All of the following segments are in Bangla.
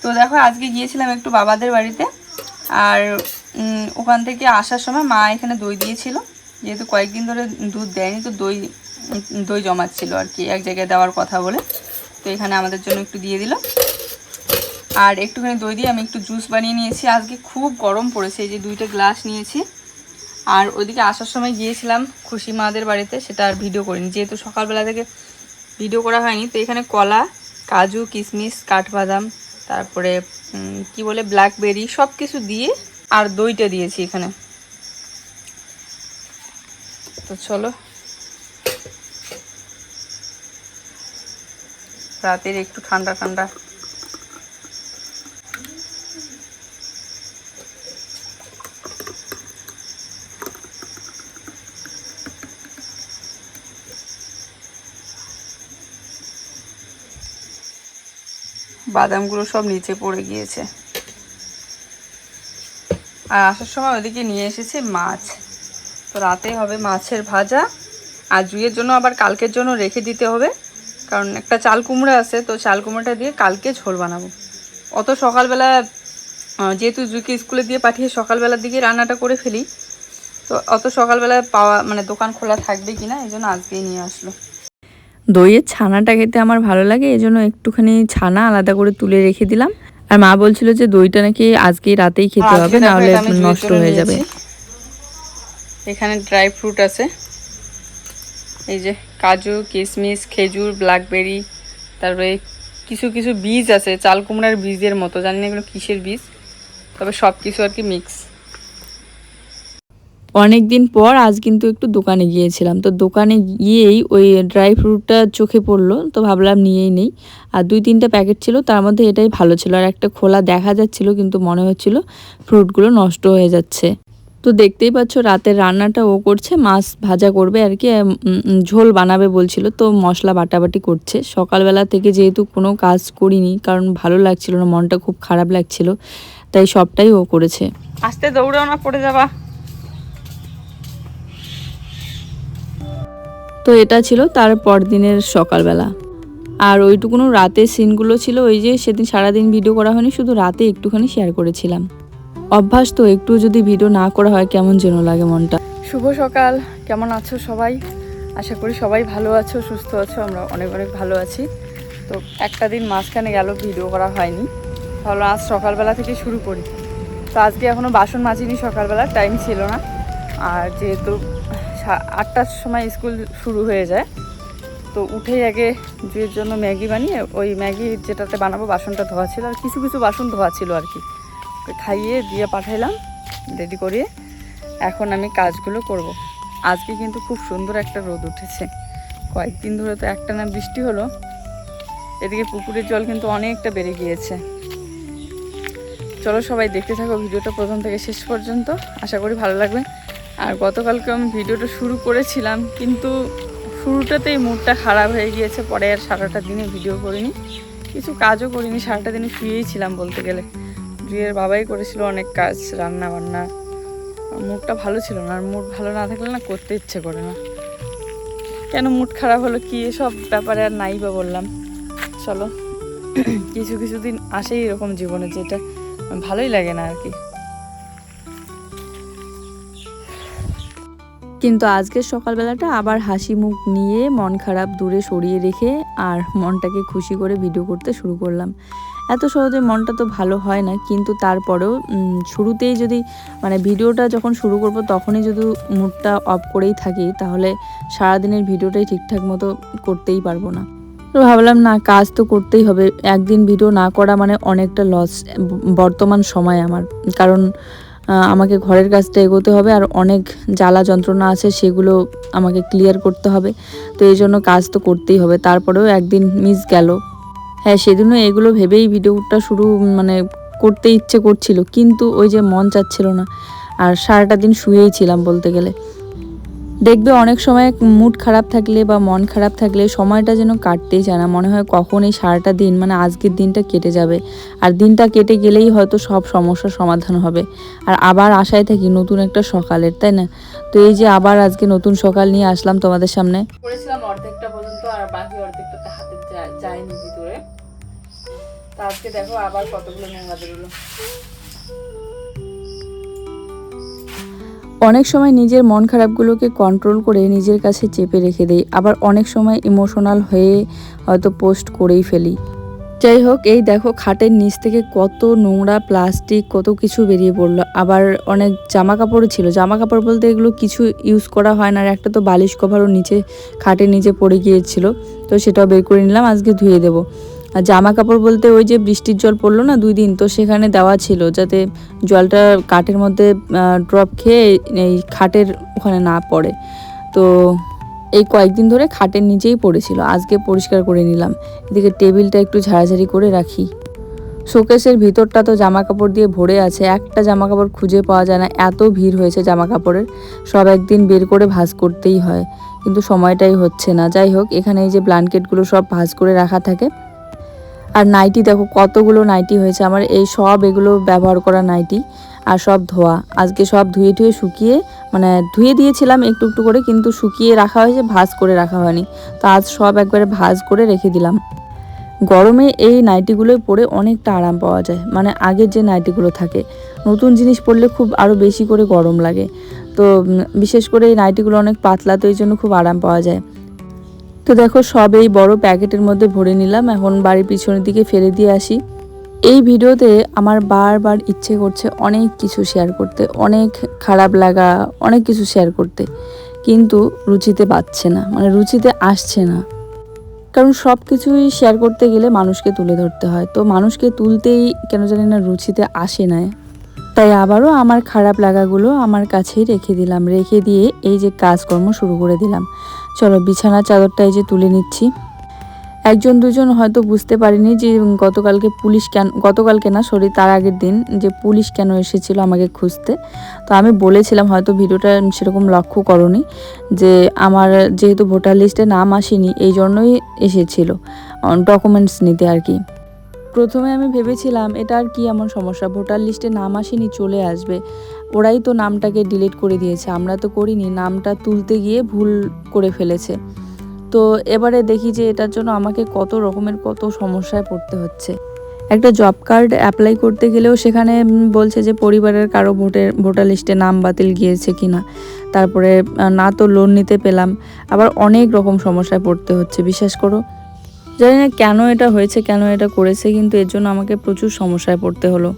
তো দেখো আজকে গিয়েছিলাম একটু বাবাদের বাড়িতে, আর ওখান থেকে আসার সময় মা এখানে দই দিয়েছিল, যেহেতু কয়েকদিন ধরে দুধ দেয়নি, তো দই জমাচ্ছিল আর কি, এক জায়গায় দেওয়ার কথা বলে। তো এখানে আমাদের জন্য একটু দিয়ে দিল, আর একটুখানি দই দিয়ে আমি একটু জুস বানিয়ে নিয়েছি। আজকে খুব গরম পড়েছে, এই যে 2টা গ্লাস নিয়েছি। আর ওইদিকে আসার সময় গিয়েছিলাম খুশি মাদের বাড়িতে, সেটা আর ভিডিও করিনি যেহেতু সকালবেলা থেকে ভিডিও করা হয়নি। তো এখানে কলা, কাজু, কিশমিশ, কাঠবাদাম, তারপরে কি বলে ব্ল্যাকবেরি, সব কিছু দিয়ে আর দইটা দিয়েছি এখানে। তো চলো রাতের একটু ঠান্ডা ঠান্ডা বাদামগুলো সব নিচে পড়ে গিয়েছে। আর আসার সময় ওদিকে নিয়ে এসেছে মাছ, তো রাতে হবে মাছের ভাজা, আর জুইয়ের জন্য আবার কালকের জন্য রেখে দিতে হবে, কারণ একটা চাল কুমড়া আছে, তো চাল কুমড়াটা দিয়ে কালকে ঝোল বানাবো। অত সকালবেলা যেহেতু জুইকে স্কুলে দিয়ে পাঠিয়ে সকালবেলার দিকে রান্নাটা করে ফেলি, তো অত সকালবেলায় পাওয়া মানে দোকান খোলা থাকবে কিনা, এই জন্য আজকেই নিয়ে আসলো। দইয়ের ছানাটা খেতে আমার ভালো লাগে, এই জন্য একটুখানি ছানা আলাদা করে তুলে রেখে দিলাম। আর মা বলছিল যে দইটা নাকি আজকেই রাতেই খেতে হবে, নাহলে নষ্ট হয়ে যাবে। এখানে ড্রাই ফ্রুট আছে, এই যে কাজু, কিশমিশ, খেজুর, ব্ল্যাকবেরি, তারপরে কিছু কিছু বীজ আছে চাল কুমড়ার বীজের মতো, জানি না এগুলো কিসের বীজ, তবে সব কিছু আর কি মিক্স। অনেক দিন পর আজ কিন্তু একটু দোকানে গিয়েছিলাম, তো দোকানে গিয়েই ওই ড্রাই ফ্রুটটা চোখে পড়লো, তো ভাবলাম নিয়েই নেই। আর 2-3টা প্যাকেট ছিল, তার মধ্যে এটাই ভালো ছিল, আর একটা খোলা দেখা যাচ্ছিল, কিন্তু মনে হচ্ছিল ফ্রুটগুলো নষ্ট হয়ে যাচ্ছে। তো দেখতেই পাচ্ছ রাতের রান্নাটা ও করছে, মাছ ভাজা করবে আর কি, ঝোল বানাবে বলছিল, তো মশলা বাটাবাটি করছে। সকালবেলা থেকে যেহেতু কোনো কাজ করিনি, কারণ ভালো লাগছিল না, মনটা খুব খারাপ লাগছিল, তাই সবটাই ও করেছে। আস্তে দৌড়াও না, পড়ে যাবা। তো এটা ছিল তার পরদিনের সকালবেলা। আর ওইটুকুনো রাতের সিনগুলো ছিল, ওই যে সেদিন সারাদিন ভিডিও করা হয়নি, শুধু রাতে একটুখানি শেয়ার করেছিলাম। অভ্যাস তো, একটু যদি ভিডিও না করা হয় কেমন যেন লাগে মনটা। শুভ সকাল, কেমন আছো সবাই? আশা করি সবাই ভালো আছো, সুস্থ আছো। আমরা অনেক অনেক ভালো আছি। তো একটা দিন মাঝখানে গেল ভিডিও করা হয়নি, তাহলে আজ সকালবেলা থেকে শুরু করি। তো আজকে এখনও বাসন মাজিনি, সকালবেলা টাইম ছিল না, আর যেহেতু 8টার সময় স্কুল শুরু হয়ে যায়, তো উঠেই আগে জুয়ের জন্য ম্যাগি বানিয়ে, ওই ম্যাগি যেটাতে বানাবো বাসনটা ধোয়া ছিল, আর কিছু কিছু বাসন ধোয়া ছিল আর কি, খাইয়ে দিয়ে পাঠাইলাম রেডি করিয়ে। এখন আমি কাজগুলো করব। আজকে কিন্তু খুব সুন্দর একটা রোদ উঠেছে, কয়েকদিন ধরে তো একটানা বৃষ্টি হলো। এদিকে পুকুরের জল কিন্তু অনেকটা বেড়ে গিয়েছে। চলো সবাই দেখতে থাকো ভিডিওটা প্রথম থেকে শেষ পর্যন্ত, আশা করি ভালো লাগবে। আর গতকালকে আমি ভিডিওটা শুরু করেছিলাম, কিন্তু শুরুটাতেই মুডটা খারাপ হয়ে গিয়েছে, পরে আর সারাটা দিনে ভিডিও করিনি, কিছু কাজও করিনি, সারাটা দিনে শুয়েই ছিলাম বলতে গেলে। জুয়ের বাবাই করেছিল অনেক কাজ, রান্না বান্না। মুডটা ভালো ছিল না, আর মুড ভালো না থাকলে না করতে ইচ্ছে করে না। কেন মুড খারাপ হলো কি, এসব ব্যাপারে আর নাই বা বললাম। চলো, কিছু কিছু দিন আসেই এরকম জীবনে, যেটা ভালোই লাগে না আর কি। কিন্তু আজকের সকালবেলাটা আবার হাসি মুখ নিয়ে, মন খারাপ দূরে সরিয়ে রেখে আর মনটাকে খুশি করে ভিডিও করতে শুরু করলাম। এত সহজে মনটা তো ভালো হয় না, কিন্তু তারপরেও শুরুতেই যদি মানে ভিডিওটা যখন শুরু করব তখনই যদি মুডটা অফ করেই থাকি, তাহলে সারাদিনের ভিডিওটাই ঠিকঠাক মতো করতেই পারবো না। তো ভাবলাম না, কাজ তো করতেই হবে, একদিন ভিডিও না করা মানে অনেকটা লস বর্তমান সময় আমার, কারণ আমাকে ঘরের কাজটা এগোতে হবে, আর অনেক জ্বালা যন্ত্রণা আছে, সেগুলো আমাকে ক্লিয়ার করতে হবে। তো এই জন্য কাজ তো করতেই হবে, তারপরেও একদিন মিস গেল। হ্যাঁ, সেদিনও এগুলো ভেবেই ভিডিওটা শুরু মানে করতে ইচ্ছে করছিল, কিন্তু ওই যে মন চাচ্ছিল না, আর সারাটা দিন শুয়েই ছিলাম বলতে গেলে। দেখবে অনেক সময় মুড খারাপ থাকলে বা মন খারাপ থাকলে সময়টা যেন কাটতেই চায় না, মনে হয় কখন এই সারাটা দিন মানে আজকের দিনটা কেটে যাবে, আর দিনটা কেটে গেলেই হয়তো সব সমস্যার সমাধান হবে। আর আবার আশায় থাকি নতুন একটা সকালের, তাই না? তো এই যে আবার আজকে নতুন সকাল নিয়ে আসলাম তোমাদের সামনে। করেছিলাম অর্ধেকটা পর্যন্ত, আর বাকি অর্ধেকটাতে হাতে যায়নি ভিতরে। তা আজকে দেখো আবার কতগুলো নোংরা বেরোলো। অনেক সময় নিজের মন খারাপগুলোকে কন্ট্রোল করে নিজের কাছে চেপে রেখে দেই, আবার অনেক সময় ইমোশনাল হয়ে হয়তো পোস্ট করেই ফেলি। যাই হোক, এই দেখো খাটের নিচ থেকে কত নোংরা প্লাস্টিক কত কিছু বেরিয়ে পড়লো। আবার অনেক জামা কাপড়ও ছিল, জামা কাপড় বলতে এগুলো কিছু ইউজ করা হয় না। আর একটা তো বালিশ কভারও নিচে খাটের নিচে পড়ে গিয়েছিল, তো সেটাও বের করে নিলাম, আজকে ধুয়ে দেবো। আর জামা কাপড় বলতে ওই যে বৃষ্টির জল পড়লো না 2 দিন, তো সেখানে দেওয়া ছিল যাতে জলটা কাঠের মধ্যে ড্রপ খেয়ে এই খাটের ওখানে না পড়ে। তো এই কয়েকদিন ধরে খাটের নিচেই পড়েছিল, আজকে পরিষ্কার করে নিলাম। এদিকে টেবিলটা একটু ঝাড়াঝাড়ি করে রাখি। শোকেসের ভিতরটা তো জামা কাপড় দিয়ে ভরে আছে, একটা জামা কাপড় খুঁজে পাওয়া যায় না, এত ভিড় হয়েছে জামা কাপড়ের। সব একদিন বের করে ভাঁজ করতেই হয়, কিন্তু সময়টাই হচ্ছে না। যাই হোক, এখানে এই যে ব্ল্যাঙ্কেটগুলো সব ভাঁজ করে রাখা থাকে। আর নাইটি দেখো কতগুলো নাইটি হয়েছে আমার, এই সব এগুলো ব্যবহার করা নাইটি, আর সব ধোয়া। আজকে সব ধুয়ে টুয়ে শুকিয়ে, মানে ধুয়ে দিয়েছিলাম একটু একটু করে, কিন্তু শুকিয়ে রাখা হয়েছে, ভাঁজ করে রাখা হয়নি। তো আজ সব একবারে ভাঁজ করে রেখে দিলাম। গরমে এই নাইটিগুলোই পরে অনেকটা আরাম পাওয়া যায়, মানে আগের যে নাইটিগুলো থাকে। নতুন জিনিস পরলে খুব আরও বেশি করে গরম লাগে। তো বিশেষ করে এই নাইটিগুলো অনেক পাতলা, তো এই জন্য খুব আরাম পাওয়া যায়। তো দেখো সব এই বড় প্যাকেটের মধ্যে ভরে নিলাম, এখন বাড়ির পিছনের দিকে ফেলে দিয়ে আসি। এই ভিডিওতে আমার বারবার ইচ্ছে করছে অনেক কিছু শেয়ার করতে, অনেক খারাপ লাগা, অনেক কিছু শেয়ার করতে, কিন্তু রুচিতে পাচ্ছে না, মানে রুচিতে আসছে না। কারণ সব কিছুই শেয়ার করতে গেলে মানুষকে তুলে ধরতে হয়, তো মানুষকে তুলতেই কেন জানি না রুচিতে আসে না। তাই আবারও আমার খারাপ লাগাগুলো আমার কাছেই রেখে দিলাম, রেখে দিয়ে এই যে কাজকর্ম শুরু করে দিলাম। চলো বিছানার চাদরটা এই যে তুলে নিচ্ছি। একজন দুজন হয়তো বুঝতে পারিনি যে গতকালকে না সরি, তার আগের দিন যে পুলিশ কেন এসেছিল আমাকে খুঁজতে। তো আমি বলেছিলাম, হয়তো ভিডিওটা সেরকম লক্ষ্য করনি, যে আমার যেহেতু ভোটার লিস্টে নাম আসেনি এই জন্যই এসেছিল ডকুমেন্টস নিতে আর কি। প্রথমে আমি ভেবেছিলাম এটা আর কি এমন সমস্যা, ভোটার লিস্টে নাম আসেনি চলে আসবে, ওরাই তো নামটাকে ডিলিট করে দিয়েছে, আমরা তো করিনি, নামটা তুলতে গিয়ে ভুল করে ফেলেছে। তো এবারে দেখি যে এটার জন্য আমাকে কত রকমের কত সমস্যায় পড়তে হচ্ছে। একটা জব কার্ড অ্যাপ্লাই করতে গেলেও সেখানে বলছে যে পরিবারের কারো ভোটার লিস্টে নাম বাতিল গিয়েছে কিনা, তারপরে না তো লোন নিতে পেলাম, আবার অনেক রকম সমস্যায় পড়তে হচ্ছে। বিশ্বাস করো, জানি না কেন এটা হয়েছে, কেন এটা করেছে, কিন্তু এর জন্য আমাকে প্রচুর সমস্যায় পড়তে হলো।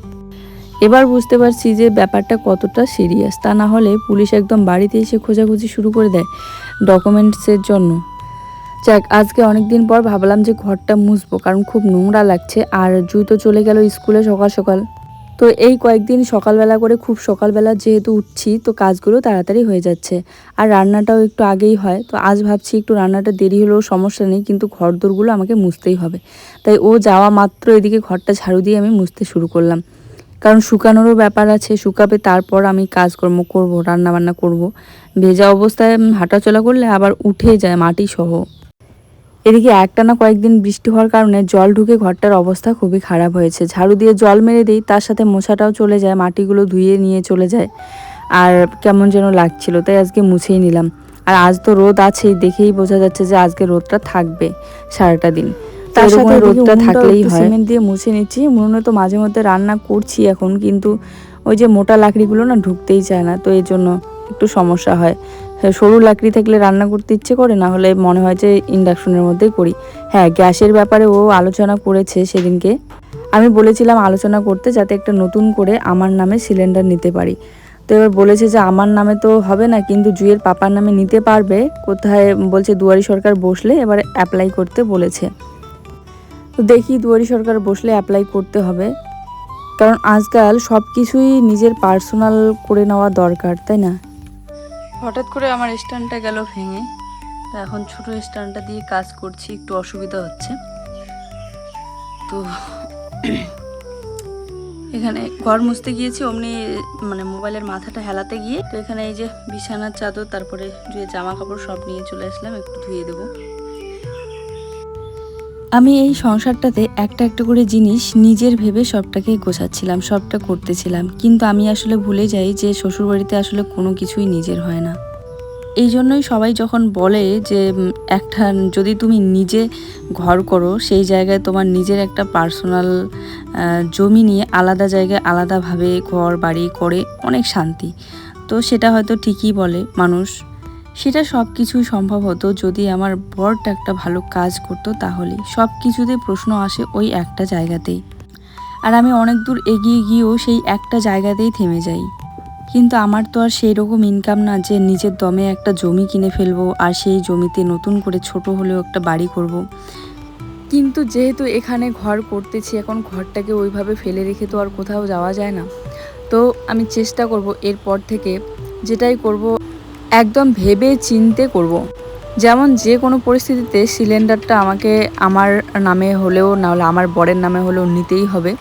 এবার বুঝতে পারছি যে ব্যাপারটা কতটা সিরিয়াস, তা না হলে পুলিশ একদম বাড়িতে এসে খোঁজাখুঁজি শুরু করে দেয় ডকুমেন্টসের জন্য। যাক, আজকে অনেকদিন পর ভাবলাম যে ঘরটা মুছবো, কারণ খুব নোংরা লাগছে। আর জুই তো চলে গেল স্কুলে সকাল সকাল, তো এই কয়েকদিন সকালবেলা করে, খুব সকালবেলা যেহেতু উঠছি, তো কাজগুলো তাড়াতাড়ি হয়ে যাচ্ছে। আর রান্নাটাও একটু আগেই হয়, তো আজ ভাবছি একটু রান্নাটা দেরি হলেও সমস্যা নেই, কিন্তু ঘরদোরগুলো আমাকে মুছতেই হবে। তাই ও যাওয়া মাত্র এদিকে ঘরটা ঝাড়ু দিয়ে আমি মুছতে শুরু করলাম, কারণ শুকানোরও ব্যাপার আছে, শুকাবে তারপর আমি কাজকর্ম করব, রান্নাবান্না করব। ভেজা অবস্থায় হাঁটাচলা করলে আবার উঠে যায় মাটি সহ। এদিকে একটানা কয়েকদিন বৃষ্টি হওয়ার কারণে জল ঢুকে ঘরটার অবস্থা খুবই খারাপ হয়েছে। ঝাড়ু দিয়ে জল মেরে দিই, তার সাথে মোছাটাও চলে যায়, মাটিগুলো ধুয়ে নিয়ে চলে যায়, আর কেমন যেন লাগছিল, তাই আজকে মুছেই নিলাম। আর আজ তো রোদ আছেই, দেখেই বোঝা যাচ্ছে যে আজকে রোদটা থাকবে সারাটা দিন, তার সাথে রোদটা থাকলেই হয়। সিমেন্ট দিয়ে মুছে নিচ্ছি, মনে তো মাঝে মধ্যে রান্না করছি এখন, কিন্তু ওই যে মোটা লাকড়িগুলো না ঢুকতেই চায় না, তো এই জন্য একটু সমস্যা হয়। সরু লাকড়ি থাকলে রান্না করতে ইচ্ছে করে, না হলে মনে হয় যে ইন্ডাকশনের মধ্যেই করি। হ্যাঁ, গ্যাসের ব্যাপারে ও আলোচনা করেছে সেদিনকে, আমি বলেছিলাম আলোচনা করতে, যাতে একটা নতুন করে আমার নামে সিলিন্ডার নিতে পারি। তো এবার বলেছে যে আমার নামে তো হবে না, কিন্তু জুয়ের পাপার নামে নিতে পারবে। কোথায় বলছে দুয়ারি সরকার বসলে এবার অ্যাপ্লাই করতে বলেছে। তো দেখি দুয়ারি সরকার বসলে অ্যাপ্লাই করতে হবে, কারণ আজকাল সব কিছুই নিজের পার্সোনাল করে নেওয়া দরকার, তাই না? হঠাৎ করে আমার স্ট্যান্ডটা গেল ভেঙে, তা এখন ছোটো স্ট্যান্ডটা দিয়ে কাজ করছি, একটু অসুবিধা হচ্ছে। তো এখানে ঘর মুছতে গিয়েছি, অমনি মানে মোবাইলের মাথাটা হেলাতে গিয়ে, তো এখানে এই যে বিছানার চাদর, তারপরে যে জামা কাপড় সব নিয়ে চলে আসলাম, একটু ধুয়ে দেবো। আমি এই সংসারটাতে একটা একটা করে জিনিস নিজের ভেবে সবটাকে গোছাচ্ছিলাম, সবটা করতেছিলাম, কিন্তু আমি আসলে ভুলে যাই যে শ্বশুরবাড়িতে আসলে কোনো কিছুই নিজের হয় না। এই জন্যই সবাই যখন বলে যে একটা যদি তুমি নিজে ঘর করো, সেই জায়গায় তোমার নিজের একটা পার্সোনাল জমি নিয়ে আলাদা জায়গায় আলাদাভাবে ঘর বাড়ি করে অনেক শান্তি। তো সেটা হয়তো ঠিকই বলে মানুষ, সেটা সব কিছুই সম্ভব হতো যদি আমার বরটা একটা ভালো কাজ করতো, তাহলেই সব কিছুতে প্রশ্ন আসে ওই একটা জায়গাতেই। আর আমি অনেক দূর এগিয়ে গিয়েও সেই একটা জায়গাতেই থেমে যাই। কিন্তু আমার তো আর সেই রকম ইনকাম না যে নিজের দমে একটা জমি কিনে ফেলবো আর সেই জমিতে নতুন করে ছোট হলেও একটা বাড়ি করব। কিন্তু যেহেতু এখানে ঘর করতেছি, এখন ঘরটাকে ওইভাবে ফেলে রেখে তো আর কোথাও যাওয়া যায় না। তো আমি চেষ্টা করব এরপর থেকে যেটাই করব একদম ভেবে চিন্তে করব। যেমন যে কোনো পরিস্থিতিতে সিলিন্ডারটা আমাকে আমার নামে হলেও না হলে আমার বরের নামে হলেও নিতেই হবে।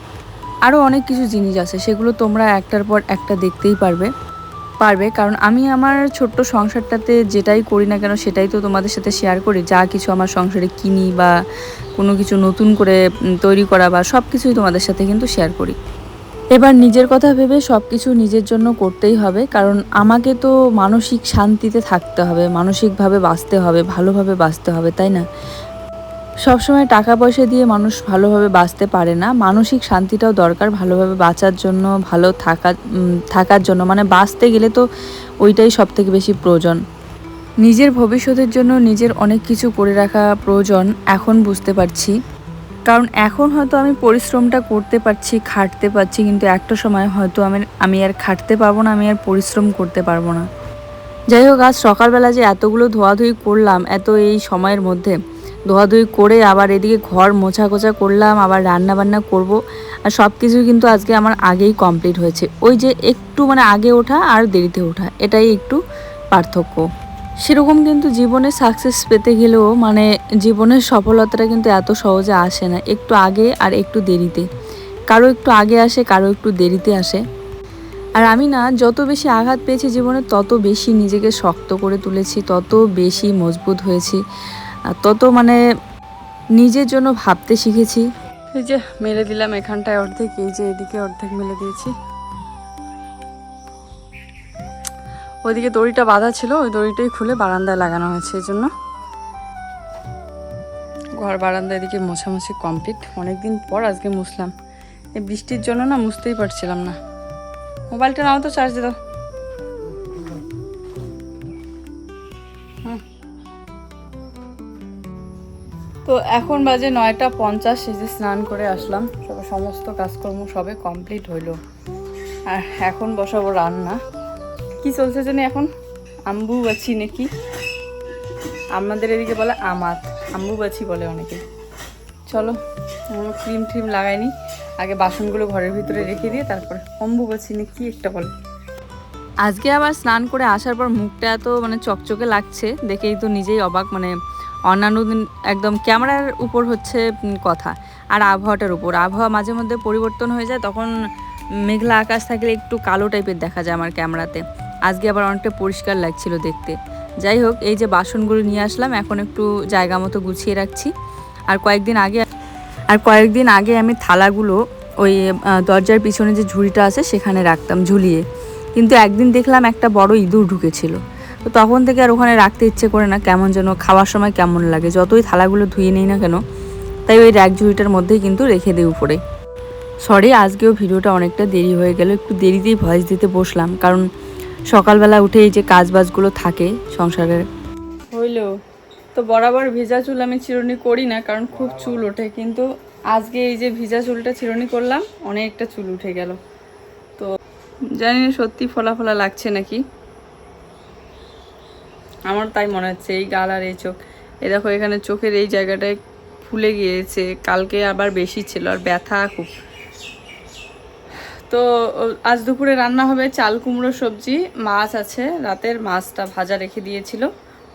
আরও অনেক কিছু জিনিস আছে, সেগুলো তোমরা একটার পর একটা দেখতেই পারবে। কারণ আমি আমার ছোট্ট সংসারটাতে যেটাই করি না কেন সেটাই তো তোমাদের সাথে শেয়ার করি। যা কিছু আমার সংসারে কিনি বা কোনো কিছু নতুন করে তৈরি করা বা সব কিছুই তোমাদের সাথে কিন্তু শেয়ার করি। এবার নিজের কথা ভেবে সব কিছু নিজের জন্য করতেই হবে, কারণ আমাকে তো মানসিক শান্তিতে থাকতে হবে, মানসিকভাবে বাঁচতে হবে, ভালোভাবে বাঁচতে হবে, তাই না? সবসময় টাকা পয়সা দিয়ে মানুষ ভালোভাবে বাঁচতে পারে না, মানসিক শান্তিটাও দরকার ভালোভাবে বাঁচার জন্য, ভালো থাকার জন্য। মানে বাঁচতে গেলে তো ওইটাই সব থেকে বেশি প্রয়োজন। নিজের ভবিষ্যতের জন্য নিজের অনেক কিছু করে রাখা প্রয়োজন, এখন বুঝতে পারছি। কারণ এখন হয়তো আমি পরিশ্রমটা করতে পারছি, খাটতে পারছি, কিন্তু একটা সময় হয়তো আমি আর খাটতে পারবো না, আমি আর পরিশ্রম করতে পারবো না। যাই হোক, আজ সকালবেলা যে এতগুলো ধোয়াধুয়ি করলাম এই সময়ের মধ্যে, ধোয়াধুয়ি করে আবার এদিকে ঘর মোছা কোছা করলাম, আবার রান্না বান্না করব। আর সব কিছু কিন্তু আজকে আমার আগেই কমপ্লিট হয়েছে। ওই যে একটু মানে আগে ওঠা আর দেরিতে ওঠা, এটাই একটু পার্থক্য। সেরকম কিন্তু জীবনে সাকসেস পেতে গেলেও মানে জীবনের সফলতাটা কিন্তু এত সহজে আসে না, একটু আগে আর একটু দেরিতে। কারো একটু আগে আসে, কারো একটু দেরিতে আসে। আর আমি না যত বেশি আঘাত পেয়েছি জীবনে, তত বেশি নিজেকে শক্ত করে তুলেছি, তত বেশি মজবুত হয়েছি, তত মানে নিজের জন্য ভাবতে শিখেছি। এই যে মেলে দিলাম এখানটায় অর্ধেক, এই যে এদিকে অর্ধেক মেলে দিয়েছি। ওইদিকে দড়িটা বাঁধা ছিল, ওই দড়িটাই খুলে বারান্দায় লাগানো হয়েছে। এই জন্য ঘর বারান্দা এদিকে মোছামুছি কমপ্লিট। অনেকদিন পর আজকে মুছলাম, এই বৃষ্টির জন্য না মুছতেই পারছিলাম না। মোবাইলটা নাও তো, চার্জ দাও। তো এখন বাজে 9:50, এই যে স্নান করে আসলাম, সমস্ত কাজকর্ম সবে কমপ্লিট হইল। আর এখন বসাবো রান্না। কি চলছে জানি এখন, আম্বুবাছি নাকি আমাদের এদিকে বলে, আম্বুবাছি বলে অনেকে। চলো, ক্রিম ট্রিম লাগাইনি, আগে বাসনগুলো ঘরের ভিতরে রেখে দিয়ে তারপরে অম্বুবাছি নাকি একটা বলে। আজকে আবার স্নান করে আসার পর মুখটা এত মানে চকচকে লাগছে দেখেই তো নিজেই অবাক। মানে অন্যান্য দিন একদম ক্যামেরার উপর হচ্ছে কথা, আর আবহাওয়াটার উপর। আবহাওয়া মাঝে মধ্যে পরিবর্তন হয়ে যায়, তখন মেঘলা আকাশ থাকলে একটু কালো টাইপের দেখা যায় আমার ক্যামেরাতে। আজকে আবার অনেকটা পরিষ্কার লাগছিল দেখতে। যাই হোক, এই যে বাসনগুলো নিয়ে আসলাম, এখন একটু জায়গা মতো গুছিয়ে রাখছি। আর কয়েকদিন আগে আমি থালাগুলো ওই দরজার পিছনে যে ঝুড়িটা আছে সেখানে রাখতাম ঝুলিয়ে, কিন্তু একদিন দেখলাম একটা বড় ইঁদুর ঢুকেছিল। তো তখন থেকে আর ওখানে রাখতে ইচ্ছে করে না, কেমন যেন খাওয়ার সময় কেমন লাগে, যতই থালাগুলো ধুয়ে নিই না কেন। তাই ওই র্যাক ঝুড়িটার মধ্যেই কিন্তু রেখে দিই উপরে। সরি, আজকেও ভিডিওটা অনেকটা দেরি হয়ে গেল, একটু দেরিতেই ভয়েস দিতে বসলাম, কারণ সকালবেলা উঠে এই যে কাজবাজগুলো থাকে সংসারের। হইল তো বরাবর ভেজা চুল আমি চিরুনি করি না, কারণ খুব চুল ওঠে, কিন্তু আজকে এই যে ভিজা চুলটা চিরুনি করলাম, অনেকটা চুল উঠে গেল। তো জানি না সত্যি ফোলা ফোলা লাগছে নাকি, আমার তাই মনে হচ্ছে। এই গাল আর এই চোখ, এই দেখো এখানে চোখের এই জায়গাটায় ফুলে গিয়েছে, কালকে আবার বেশি ছিল, আর ব্যথা খুব। তো আজ দুপুরে রান্না হবে চাল কুমড়ো সবজি, মাছ আছে, রাতের মাছটা ভাজা রেখে দিয়েছিল,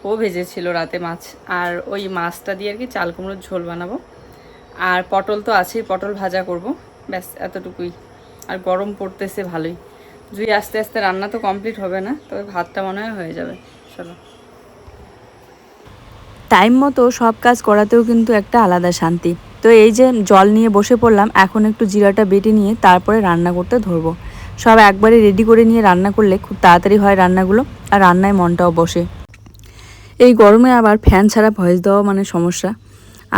ও ভেজেছিল রাতে মাছ, আর ওই মাছটা দিয়ে আর কি চাল কুমড়োর ঝোল বানাবো। আর পটল তো আছেই, পটল ভাজা করব, ব্যাস এতটুকুই। আর গরম পড়তেছে ভালোই, জুই আস্তে আস্তে রান্না তো কমপ্লিট হবে না, তবে ভাতটা মনে হয় হয়ে যাবে। চলো, টাইম মতো সব কাজ করাতেও কিন্তু একটা আলাদা শান্তি। তো এই যে জল নিয়ে বসে পড়লাম, এখন একটু জিরাটা বেটে নিয়ে তারপরে রান্না করতে ধরবো। সব একবারে রেডি করে নিয়ে রান্না করলে খুব তাড়াতাড়ি হয় রান্নাগুলো, আর রান্নায় মনটাও বসে। এই গরমে আবার ফ্যান ছাড়া ভয়েস দেওয়া মানে সমস্যা,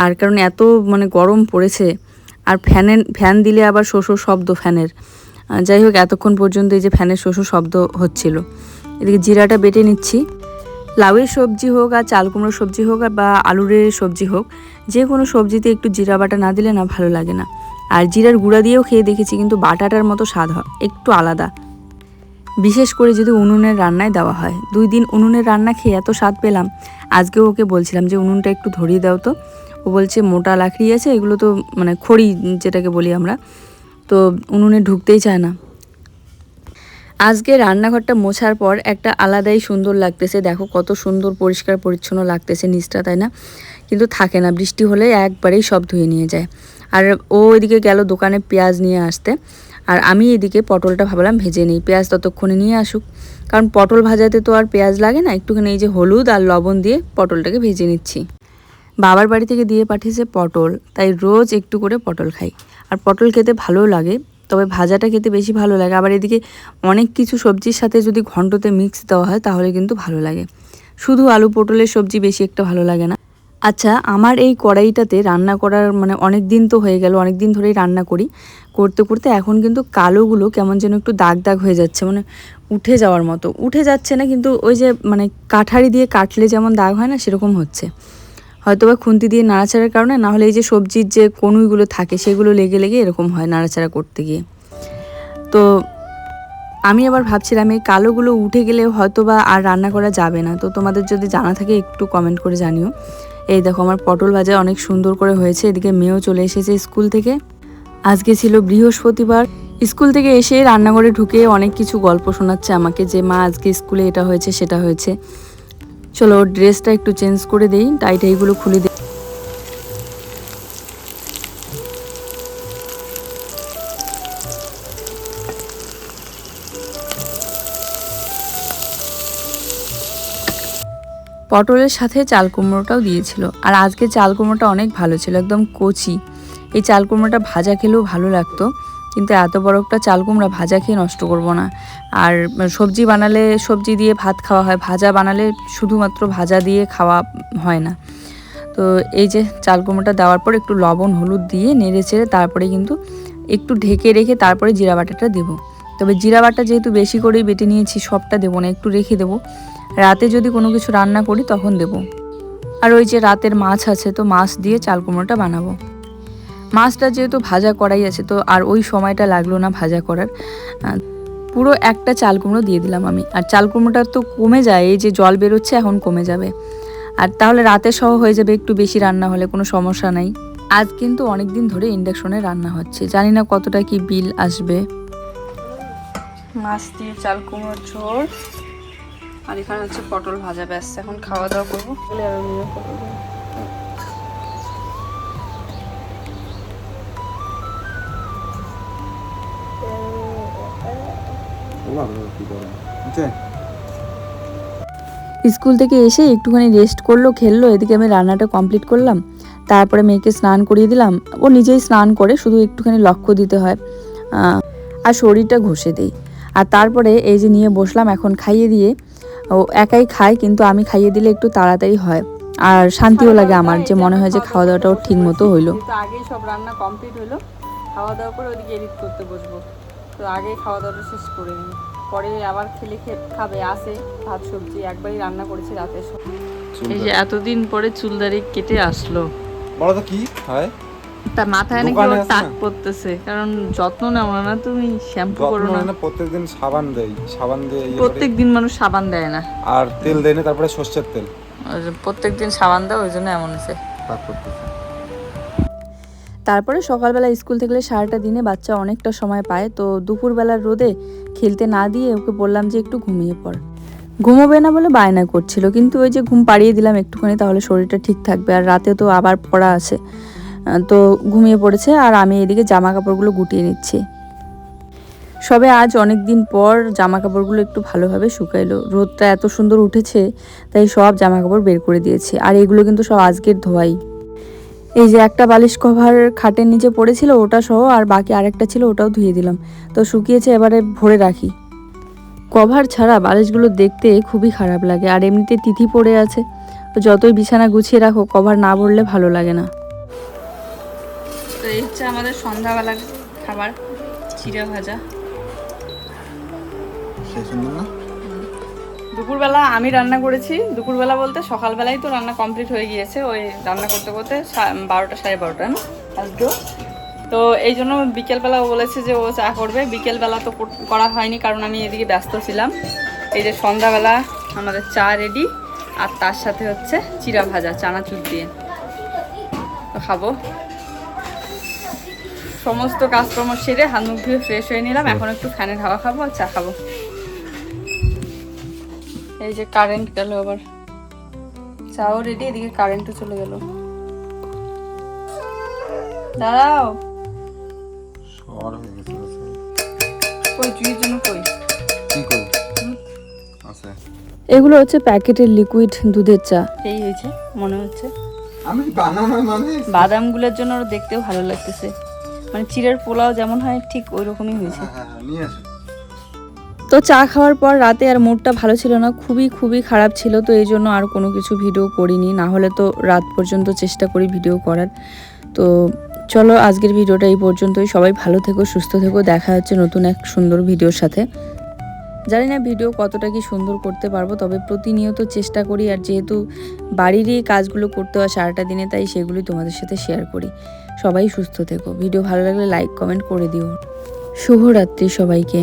আর কারণ এত মানে গরম পড়েছে, আর ফ্যান দিলে আবার শোষো শব্দ ফ্যানের। যাই হোক, এতক্ষণ পর্যন্ত এই যে ফ্যানের শোষো শব্দ হচ্ছিল। এদিকে জিরাটা বেটে নিচ্ছি। লাউয়ের সবজি হোক আর চাল কুমড়োর সবজি হোক আর বা আলুরের সবজি হোক, যে কোনো সবজিতে একটু জিরা বাটা না দিলে না ভালো লাগে না। আর জিরার গুঁড়া দিয়েও খেয়ে দেখেছি, কিন্তু বাটাটার মতো স্বাদ হয়, একটু আলাদা। বিশেষ করে যদি উনুনের রান্নায় দেওয়া হয়। 2 দিন উনুনের রান্না খেয়ে এত স্বাদ পেলাম, আজকেও ওকে বলছিলাম যে উনুনটা একটু ধরিয়ে দাও তো। ও বলছে মোটা লাকড়ি আছে, এগুলো তো মানে খড়ি যেটাকে বলি আমরা, তো উনুনে ঢুকতেই চায় না। আজকে রান্নাঘরটা মোছার পর একটা আলাদাই সুন্দর লাগতেছে। দেখো কত সুন্দর পরিষ্কার পরিচ্ছন্ন লাগতেছে নিচটা, তাই না? কিন্তু থাকে না, বৃষ্টি হলে একবারেই সব ধুয়ে নিয়ে যায়। আর ও এদিকে গেল দোকানে পেঁয়াজ নিয়ে আসতে, আর আমি এদিকে পটলটা ভাবলাম ভেজে নিই, পেঁয়াজ ততক্ষণে নিয়ে আসুক। কারণ পটল ভাজাতে তো আর পেঁয়াজ লাগে না, একটুখানি এই যে হলুদ আর লবণ দিয়ে পটলটাকে ভেজে নিচ্ছি। বাবার বাড়ি থেকে দিয়ে পাঠিয়েছে পটল, তাই রোজ একটু করে পটল খাই। আর পটল খেতে ভালোও লাগে, তবে ভাজাটা খেতে বেশি ভালো লাগে। আবার এদিকে অনেক কিছু সবজির সাথে যদি ঘন্টতে মিক্স দেওয়া হয় তাহলে কিন্তু ভালো লাগে। শুধু আলু পটলের সবজি বেশি একটা ভালো লাগে না। আচ্ছা, আমার এই কড়াইটাতে রান্না করার মানে অনেক দিন তো হয়ে গেল, অনেক দিন ধরেই রান্না করি, করতে করতে এখন কিন্তু কালোগুলো কেমন যেন একটু দাগ দাগ হয়ে যাচ্ছে, মানে উঠে যাওয়ার মতো। উঠে যাচ্ছে না, কিন্তু ওই যে মানে কাঠারি দিয়ে কাটলে যেমন দাগ হয় না, সেরকম হচ্ছে। হয়তো বা খুন্তি দিয়ে নাড়াচাড়ার কারণে, না হলে এই যে সবজির যে কনুইগুলো থাকে সেগুলো লেগে লেগে এরকম হয় নাড়াচাড়া করতে গিয়ে। তো আমি আবার ভাবছিলাম এই কালোগুলো উঠে গেলে হয়তো বা আর রান্না করা যাবে না। তো তোমাদের যদি জানা থাকে একটু কমেন্ট করে জানিও। এই দেখো আমার পটল ভাজা অনেক সুন্দর করে হয়েছে। এদিকে মেয়েও চলে এসেছে স্কুল থেকে। আজকে ছিল বৃহস্পতিবার। স্কুল থেকে এসে রান্নাঘরে ঢুকে অনেক কিছু গল্প শোনাচ্ছে আমাকে, যে মা আজকে স্কুলে এটা হয়েছে সেটা হয়েছে। চলো ড্রেসটা একটু চেঞ্জ করে দেই, টাইগুলো খুলে দিই। পটলের সাথে চাল কুমড়োটাও দিয়েছিল, আর আজকে চাল কুমড়োটা অনেক ভালো ছিল, একদম কচি। এই চাল কুমড়োটা ভাজা খেলেও ভালো লাগতো, কিন্তু এত বড় একটা চাল কুমড়া ভাজা খেয়ে নষ্ট করব না। আর সবজি বানালে সবজি দিয়ে ভাত খাওয়া হয়, ভাজা বানালে শুধুমাত্র ভাজা দিয়ে খাওয়া হয় না। তো এই যে চাল কুমড়োটা দেওয়ার পর একটু লবণ হলুদ দিয়ে নেড়ে চেড়ে তারপরে কিন্তু একটু ঢেকে রেখে তারপরে জিরা বাটাটা দেবো। তবে জিরা বাটা যেহেতু বেশি করেই বেটে নিয়েছি, সবটা দেবো না, একটু রেখে দেবো। রাতে যদি কোনো কিছু রান্না করি তখন দেব। আর ওই যে রাতের মাছ আছে, তো মাছ দিয়ে চাল কুমড়োটা বানাবো। মাছটা যেহেতু ভাজা করাই আছে, তো আর ওই সময়টা লাগলো না ভাজা করার। পুরো একটা চাল কুমড়ো দিয়ে দিলাম আমি। আর চাল কুমড়োটা তো কমে যায়, এই যে জল বেরোচ্ছে এখন কমে যাবে। আর তাহলে রাতে সহ হয়ে যাবে, একটু বেশি রান্না হলে কোনো সমস্যা নাই। আজ কিন্তু অনেক দিন ধরে ইন্ডাকশনে রান্না হচ্ছে, জানি না কতটা কি বিল আসবে। মাছ দিয়ে চাল কুমড়োর ঝোল, আর এখানে হচ্ছে পটল ভাজা, ব্যাস এখন খাওয়া দাওয়া করবো। স্কুল থেকে এসে একটুখানি রেস্ট করলো, খেললো, এদিকে আমি রান্নাটা কমপ্লিট করলাম। তারপরে মেয়েকে স্নান করিয়ে দিলাম। ও নিজেই স্নান করে, শুধু একটুখানি লক্ষ্য দিতে হয় আর শরীরটা ঘষে দিই। আর তারপরে এই যে নিয়ে বসলাম এখন খাইয়ে দিয়ে। ও একাই খায়, কিন্তু আমি খাইয়ে দিলে একটু তাড়াতাড়ি হয়, আর শান্তিও লাগে আমার, যে মনে হয় যে খাওয়া দাওয়াটাও ঠিক মতো হইলো। তো আগেই সব রান্না কমপ্লিট হইলো, খাওয়া দাওয়া করে ওদিকে এডিট করতে বসবো। তো আগেই খাওয়া দাওয়াটা শেষ করে নিই, পরে আবার খাবে আসে ভাত সবজি, একবারই রান্না করেছি রাতে। এই যে এতদিন পরে চুলদারি কেটে আসলো, বলো তো কি হয়? তার মাথায় নাকি ওর টাক পড়তেছে, কারণ যত্ন নাও না তুমি, শ্যাম্পু করো না। প্রত্যেকদিন সাবান দিয়ে প্রত্যেকদিন মানুষ সাবান দেয় না, আর তেল দেয় না, তারপরে সরষের তেল প্রত্যেকদিন সাবান দাও, ওই জন্য এমন হয়েছে। তারপরে সকালবেলা স্কুল থেকে সারাটা দিনে বাচ্চা অনেকটা সময় পায়, তো দুপুরবেলার রোদে খেলতে না দিয়ে ওকে বললাম যে একটু ঘুমিয়ে পড়। ঘুমোবে না বলে বায়না করছিল, কিন্তু ওই যে ঘুম পাড়িয়ে দিলাম একটুখানি, তাহলে শরীরটা ঠিক থাকবে। আর রাতে তো আবার পড়া আছে, তো ঘুমিয়ে পড়েছে। আর আমি এদিকে জামা কাপড়গুলো গুটিয়ে নিচ্ছি। সবে আজ অনেক দিন পর জামা কাপড়গুলো একটু ভালোভাবে শুকাইলো, রোদটা এত সুন্দর উঠেছে, তাই সব জামা কাপড় বের করে দিয়েছি। আর এগুলো কিন্তু সব আজকের ধোয়াই। এই যে একটা বালিশ কভার খাটের নিচে পড়েছিল, ওটা সহ, আর বাকি আরেকটা ছিল, ওটাও ধুয়ে দিলাম। তো শুকিয়েছে, এবারে ভরে রাখি। কভার ছাড়া বালিশগুলো দেখতে খুবই খারাপ লাগে, আর এমনিতে তিথি পড়ে আছে, তো যতই বিছানা গুছিয়ে রাখো কভার না ভরলে ভালো লাগে না। তো এই হচ্ছে আমাদের সন্ধ্যাবেলার খাবার, চিড়া ভাজা। দুপুরবেলা আমি রান্না করেছি, দুপুরবেলা বলতে সকালবেলায় তো রান্না কমপ্লিট হয়ে গিয়েছে, ওই রান্না করতে করতে 12টা 12:30 না আজকেও। তো এই জন্য বিকেলবেলা ও বলেছে যে ও চা করবে, বিকেলবেলা তো করা হয়নি কারণ আমি এদিকে ব্যস্ত ছিলাম। এই যে সন্ধ্যাবেলা আমাদের চা রেডি, আর তার সাথে হচ্ছে চিড়া ভাজা চানাচুর দিয়ে, তো খাবো। সমস্ত কাজকর্ম সেরে হাত মুখ ধুয়ে ফ্রেশ হয়ে নিলাম, এখন একটু ফ্যানের হাওয়া খাবো আর চা খাবো। এই যে কারেন্ট গেল, আবার চাও রেডি, এদিকে কারেন্টও চলে গেল। দাঁড়াও, কই জুইয়ের জন্য কই এগুলো হচ্ছে প্যাকেটের লিকুইড দুধের চা। এই হয়েছে মনে হচ্ছে আমি বানানো মানে বাদামগুলোর জন্য ওরা দেখতেও ভালো লাগতেছে, মানে চিড়ের পোলাও যেমন হয় ঠিক ওই রকমই হয়েছে। নিয়ে আসো। তো চা খাওয়ার পর রাতে আর মুডটা ভালো ছিল না, খুবই খারাপ ছিল। তো এই জন্য আর কোনো কিছু ভিডিও করিনি, না হলে তো রাত পর্যন্ত চেষ্টা করি ভিডিও করার। তো চলো আজকের ভিডিওটা এই পর্যন্তই। সবাই ভালো থেকো, সুস্থ থেকো, দেখা হচ্ছে নতুন এক সুন্দর ভিডিওর সাথে। জানি না ভিডিও কতটা কি সুন্দর করতে পারবো, তবে প্রতিনিয়ত চেষ্টা করি। আর যেহেতু বাড়িরই কাজগুলো করতে হয় সারাটা দিনে, তাই সেগুলি তোমাদের সাথে শেয়ার করি। সবাই সুস্থ থেকো, ভিডিও ভালো লাগলে লাইক কমেন্ট করে দিও। শুভরাত্রি সবাইকে।